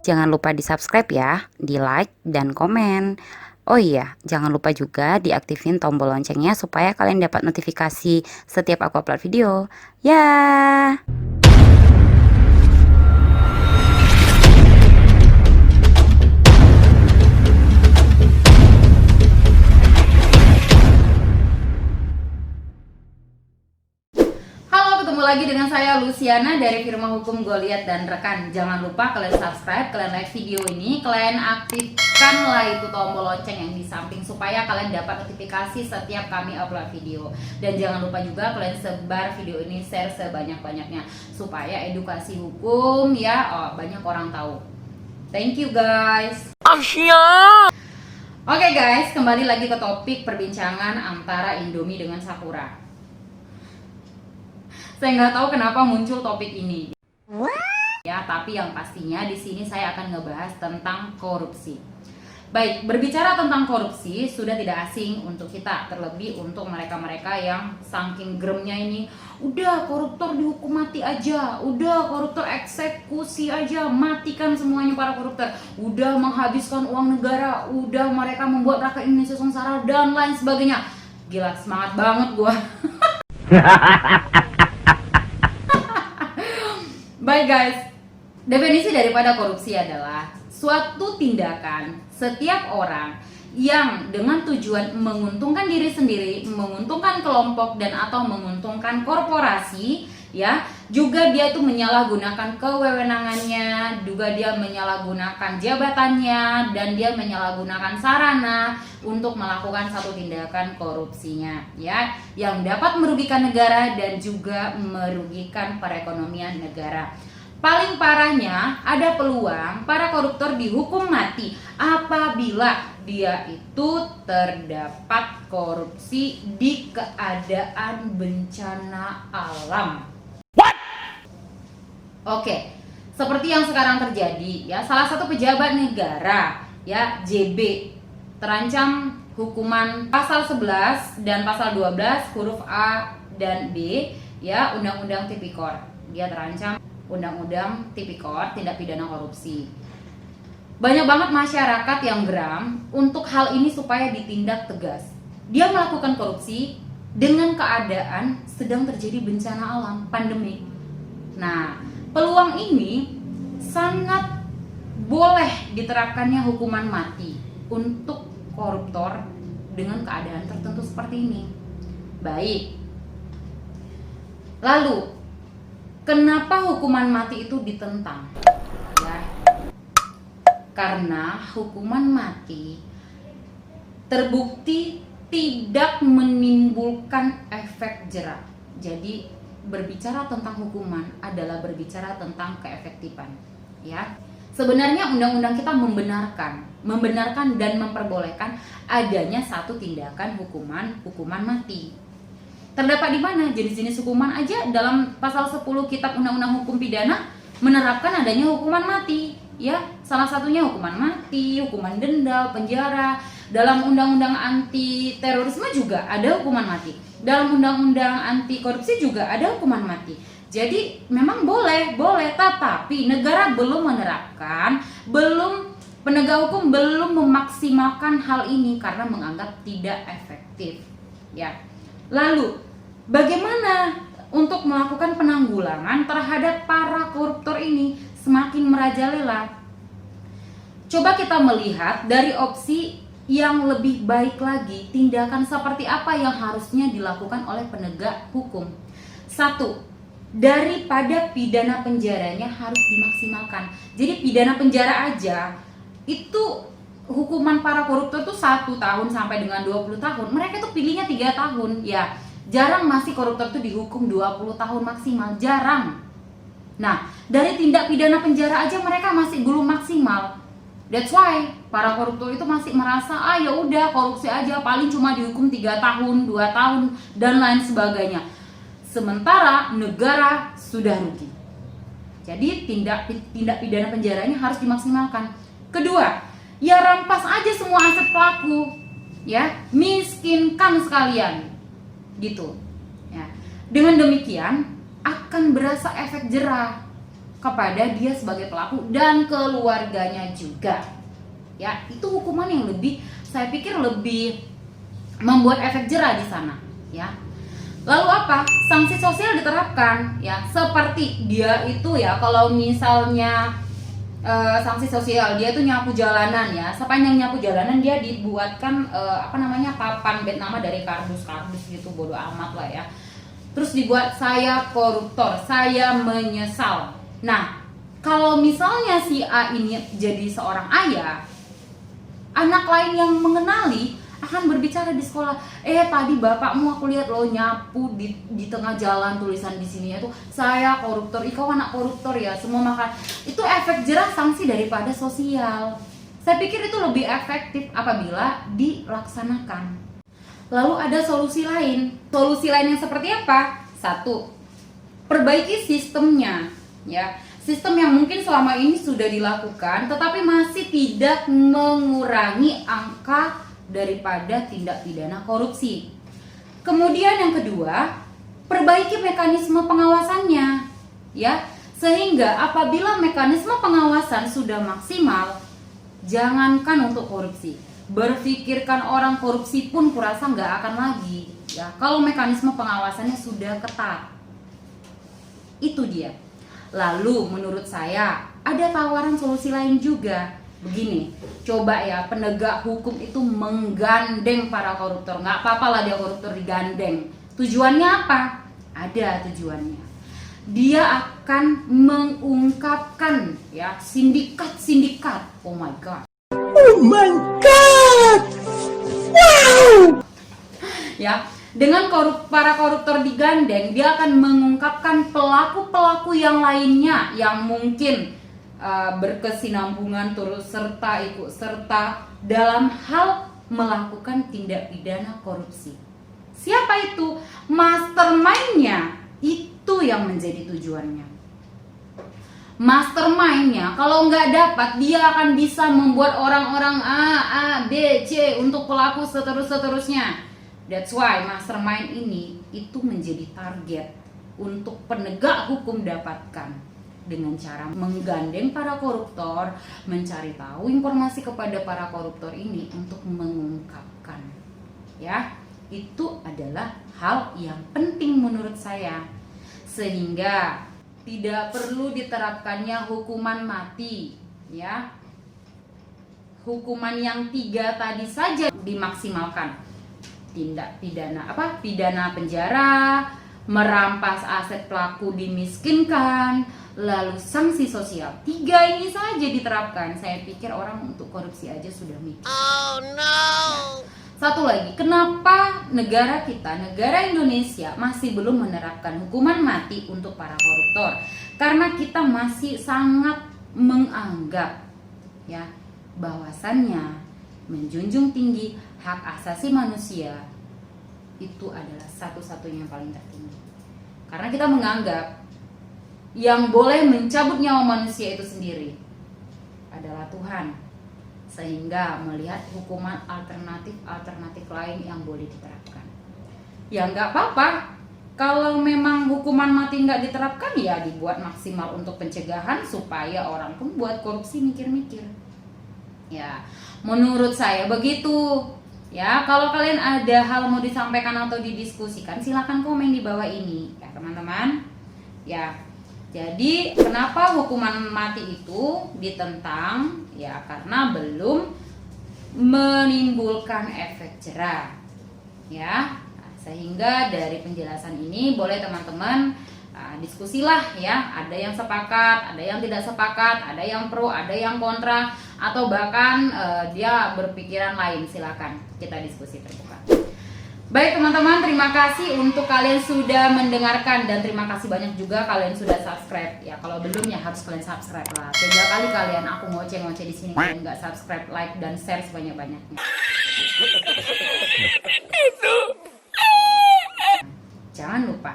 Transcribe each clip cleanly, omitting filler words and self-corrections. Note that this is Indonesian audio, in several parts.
Jangan lupa di-subscribe ya, di-like dan komen. Oh iya, jangan lupa juga diaktifin tombol loncengnya supaya kalian dapat notifikasi setiap aku upload video. Ya. Ketemu lagi dengan saya Luciana dari firma hukum Goliat dan rekan. Jangan lupa kalian subscribe, kalian like video ini, kalian aktifkanlah itu tombol lonceng yang di samping supaya kalian dapat notifikasi setiap kami upload video. Dan jangan lupa juga kalian sebar video ini, share sebanyak-banyaknya supaya edukasi hukum ya banyak orang tahu. Thank you guys. Oke guys, kembali lagi ke topik perbincangan antara Indomie dengan Sakura. Saya nggak tahu kenapa muncul topik ini. Ya, tapi yang pastinya di sini saya akan ngebahas tentang korupsi. Baik, berbicara tentang korupsi sudah tidak asing untuk kita, terlebih untuk mereka-mereka yang saking geremnya ini, udah koruptor dihukum mati aja, udah koruptor eksekusi aja, matikan semuanya para koruptor, udah menghabiskan uang negara, udah mereka membuat rakyat Indonesia sengsara dan lain sebagainya. Gila, semangat banget gua. Baik guys, definisi daripada korupsi adalah suatu tindakan setiap orang yang dengan tujuan menguntungkan diri sendiri, menguntungkan kelompok dan atau menguntungkan korporasi, ya. Juga dia tuh menyalahgunakan kewewenangannya, juga dia menyalahgunakan jabatannya dan dia menyalahgunakan sarana untuk melakukan satu tindakan korupsinya, ya, yang dapat merugikan negara dan juga merugikan perekonomian negara. Paling parahnya ada peluang para koruptor dihukum mati apabila dia itu terdapat korupsi di keadaan bencana alam. Oke, seperti yang sekarang terjadi ya, salah satu pejabat negara ya, JB terancam hukuman pasal 11 dan pasal 12 huruf A dan B ya, Undang-Undang Tipikor. Dia terancam Undang-Undang Tipikor, tindak pidana korupsi. Banyak banget masyarakat yang geram untuk hal ini supaya ditindak tegas. Dia melakukan korupsi dengan keadaan sedang terjadi bencana alam, pandemi. Nah, peluang ini sangat boleh diterapkannya hukuman mati untuk koruptor dengan keadaan tertentu seperti ini. Baik. Lalu, kenapa hukuman mati itu ditentang? Ya. Karena hukuman mati terbukti tidak menimbulkan efek jerak. Jadi berbicara tentang hukuman adalah berbicara tentang keefektifan, ya. Sebenarnya undang-undang kita membenarkan dan memperbolehkan adanya satu tindakan hukuman mati. Terdapat di mana? Jenis-jenis hukuman aja dalam pasal 10 Kitab Undang-Undang Hukum Pidana menerapkan adanya hukuman mati, ya. Salah satunya hukuman mati, hukuman denda, penjara. Dalam undang-undang anti terorisme juga ada hukuman mati. Dalam undang-undang anti korupsi juga ada hukuman mati. Jadi memang boleh, tetapi negara belum menerapkan, penegak hukum belum memaksimalkan hal ini karena menganggap tidak efektif, ya. Lalu, bagaimana untuk melakukan penanggulangan terhadap para koruptor ini semakin merajalela? Coba kita melihat dari opsi yang lebih baik lagi, tindakan seperti apa yang harusnya dilakukan oleh penegak hukum. Satu, daripada pidana penjaranya harus dimaksimalkan. Jadi pidana penjara aja itu hukuman para koruptor tuh 1 tahun sampai dengan 20 tahun. Mereka tuh pilihnya 3 tahun, ya. Jarang masih koruptor tuh dihukum 20 tahun maksimal, jarang. Nah, dari tindak pidana penjara aja mereka masih belum maksimal. That's why para koruptor itu masih merasa ya udah korupsi aja paling cuma dihukum 3 tahun, 2 tahun dan lain sebagainya. Sementara negara sudah rugi. Jadi tindak pidana penjaranya harus dimaksimalkan. Kedua, ya rampas aja semua aset pelaku, ya, miskinkan sekalian, gitu. Ya. Dengan demikian akan berasa efek jerah. kepada dia sebagai pelaku dan keluarganya juga. Ya, itu hukuman yang lebih, saya pikir lebih membuat efek jera di sana, ya. Lalu apa? Sanksi sosial diterapkan, ya. Seperti dia itu ya, kalau misalnya sanksi sosial dia tuh nyapu jalanan, ya. Sepanjang nyapu jalanan dia dibuatkan papan bed nama dari kardus gitu, bodo amat lah ya. Terus dibuat saya koruptor, saya menyesal. Nah, kalau misalnya si A ini jadi seorang ayah, anak lain yang mengenali akan berbicara di sekolah, tadi bapakmu aku lihat lo nyapu di tengah jalan, tulisan di sini itu saya koruptor, kau anak koruptor ya, semua makan. Itu efek jerah sanksi daripada sosial. Saya pikir itu lebih efektif apabila dilaksanakan. Lalu ada solusi lain. Solusi lain yang seperti apa? 1. Perbaiki sistemnya, ya. Sistem yang mungkin selama ini sudah dilakukan tetapi masih tidak mengurangi angka daripada tindak pidana korupsi. Kemudian yang kedua, perbaiki mekanisme pengawasannya, ya. Sehingga apabila mekanisme pengawasan sudah maksimal, jangankan untuk korupsi, berpikirkan orang korupsi pun kurasa nggak akan lagi, ya, kalau mekanisme pengawasannya sudah ketat. Itu dia. Lalu menurut saya ada tawaran solusi lain juga. Begini, coba ya penegak hukum itu menggandeng para koruptor. Nggak apa-apa lah dia koruptor digandeng. Tujuannya apa? Ada tujuannya. Dia akan mengungkapkan ya sindikat-sindikat. Oh my god. Oh my god. Wow. Ya, dengan para koruptor digandeng, dia akan mengungkapkan pelaku-pelaku yang lainnya yang mungkin berkesinambungan ikut serta dalam hal melakukan tindak pidana korupsi. Siapa itu? Mastermind-nya, itu yang menjadi tujuannya. Mastermind-nya kalau nggak dapat, dia akan bisa membuat orang-orang A, B, C untuk pelaku seterusnya. That's why mastermind ini itu menjadi target untuk penegak hukum dapatkan dengan cara menggandeng para koruptor, mencari tahu informasi kepada para koruptor ini untuk mengungkapkan. Ya, itu adalah hal yang penting menurut saya. Sehingga tidak perlu diterapkannya hukuman mati, ya. Hukuman yang 3 tadi saja dimaksimalkan. Tindak pidana pidana penjara, merampas aset pelaku dimiskinkan, lalu sanksi sosial. 3 ini saja diterapkan. Saya pikir orang untuk korupsi aja sudah mikir. Oh no. Nah, satu lagi, kenapa negara kita, negara Indonesia masih belum menerapkan hukuman mati untuk para koruptor? Karena kita masih sangat menganggap ya bahwasannya menjunjung tinggi hak asasi manusia itu adalah satu-satunya yang paling tertinggi. Karena kita menganggap yang boleh mencabut nyawa manusia itu sendiri adalah Tuhan. Sehingga melihat hukuman alternatif lain yang boleh diterapkan. Ya nggak apa-apa. Kalau memang hukuman mati nggak diterapkan, ya dibuat maksimal untuk pencegahan supaya orang pun buat korupsi mikir-mikir. Ya, menurut saya begitu. Ya, kalau kalian ada hal mau disampaikan atau didiskusikan, silakan komen di bawah ini, ya teman-teman. Ya, jadi kenapa hukuman mati itu ditentang? Ya, karena belum menimbulkan efek jera. Ya, sehingga dari penjelasan ini boleh teman-teman diskusilah ya, ada yang sepakat, ada yang tidak sepakat, ada yang pro, ada yang kontra, atau bahkan dia berpikiran lain. Silakan kita diskusi terbuka. Baik teman-teman, terima kasih untuk kalian sudah mendengarkan dan terima kasih banyak juga kalian sudah subscribe. Ya kalau belum ya harus kalian subscribe lah. Tiga kali kalian aku ngoceh-ngoceh di sini kalian nggak subscribe, like dan share sebanyak-banyaknya. Jangan lupa.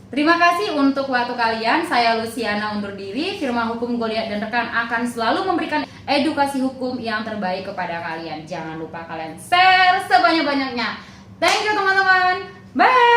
Terima kasih untuk waktu kalian. Saya Luciana undur diri. Firma Hukum Goliat dan rekan akan selalu memberikan edukasi hukum yang terbaik kepada kalian. Jangan lupa kalian share sebanyak-banyaknya. Thank you teman-teman. Bye.